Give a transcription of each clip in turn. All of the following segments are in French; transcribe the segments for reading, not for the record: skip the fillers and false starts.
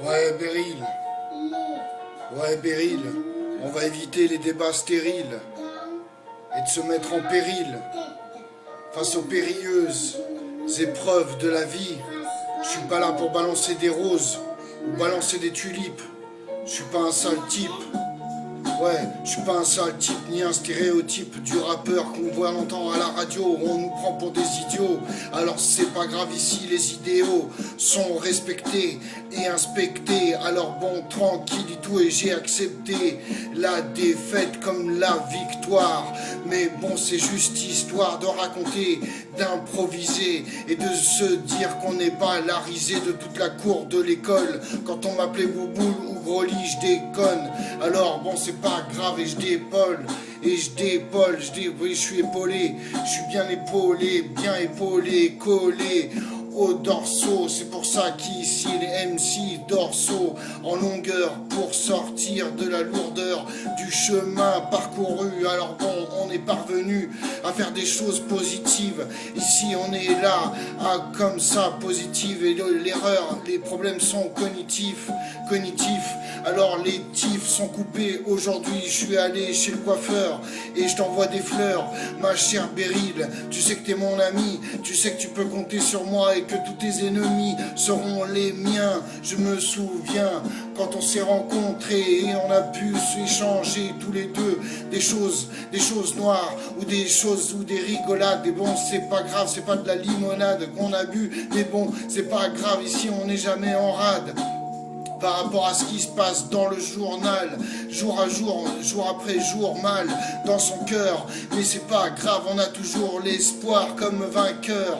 Ouais, Beryl. Ouais, Beryl. On va éviter les débats stériles et de se mettre en péril face aux périlleuses épreuves de la vie. Je suis pas là pour balancer des roses ou balancer des tulipes. Je suis pas un sale type. Ouais, je suis pas un sale type ni un stéréotype du rappeur qu'on voit longtemps à la radio où on nous prend pour des idiots. Alors c'est pas grave ici, les idéaux sont respectés et inspectés. Alors bon, tranquille et tout, et j'ai accepté la défaite comme la victoire. Mais bon, c'est juste histoire de raconter, d'improviser et de se dire qu'on n'est pas la risée de toute la cour de l'école. Quand on m'appelait Bouboule ou Broly, je déconne. Alors bon, c'est pas grave et je dépolle. Et oui, je suis épaulé, je suis bien épaulé, collé au dorsaux. C'est pour ça qu'ici les MC dorsaux en longueur pour sortir de la lourdeur du chemin parcouru. Alors bon, on est parvenu à faire des choses positives. Ici on est là, comme ça, positive. Et l'erreur, les problèmes sont cognitifs. Alors les tifs sont coupés. Aujourd'hui je suis allé chez le coiffeur et je t'envoie des fleurs, ma chère Beryl. Tu sais que t'es mon ami, tu sais que tu peux compter sur moi et que tous tes ennemis seront les miens. Je me souviens quand on s'est rencontrés et on a pu s'échanger tous les deux des choses noires ou des rigolades. Et bon, c'est pas grave, c'est pas de la limonade qu'on a bu, mais bon, c'est pas grave, ici on n'est jamais en rade par rapport à ce qui se passe dans le journal, jour après jour, mal dans son cœur. Mais c'est pas grave, on a toujours l'espoir comme vainqueur,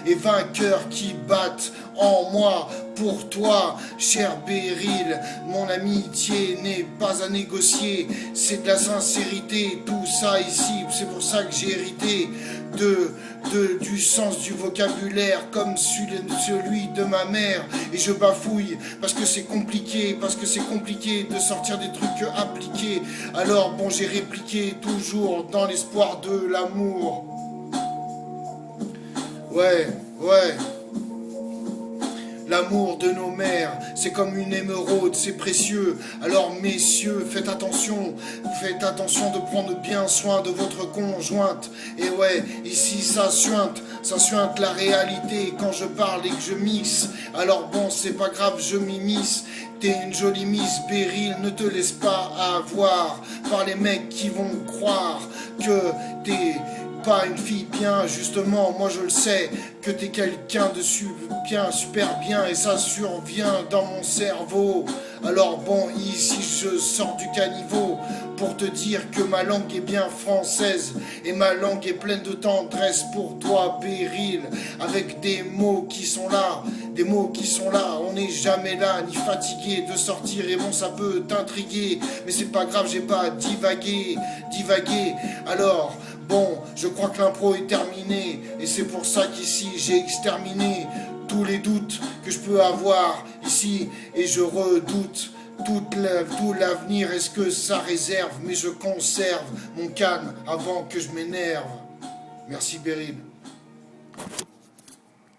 et vainqueurs qui battent en moi. Pour toi, cher Beryl, mon amitié n'est pas à négocier, c'est de la sincérité, tout ça ici. C'est pour ça que j'ai hérité du sens du vocabulaire comme celui de ma mère. Et je bafouille parce que c'est compliqué de sortir des trucs appliqués. Alors bon, j'ai répliqué toujours dans l'espoir de l'amour. Ouais. L'amour de nos mères, c'est comme une émeraude, c'est précieux. Alors messieurs, faites attention de prendre bien soin de votre conjointe. Et ouais, ici ça suinte la réalité quand je parle et que je mixe. Alors bon, c'est pas grave, je m'immisce. T'es une jolie miss Beryl, ne te laisse pas avoir par les mecs qui vont croire que t'es pas une fille bien. Justement, moi je le sais que t'es quelqu'un de super bien, et ça survient dans mon cerveau. Alors bon, ici je sors du caniveau pour te dire que ma langue est bien française et ma langue est pleine de tendresse pour toi Beryl, avec des mots qui sont là. On n'est jamais là ni fatigué de sortir, et bon, ça peut t'intriguer, mais c'est pas grave, j'ai pas divagué. Alors bon, je crois que l'impro est terminée, et c'est pour ça qu'ici j'ai exterminé tous les doutes que je peux avoir ici, et je redoute tout l'avenir. Est-ce que ça réserve? Mais je conserve mon calme avant que je m'énerve. Merci Beryl.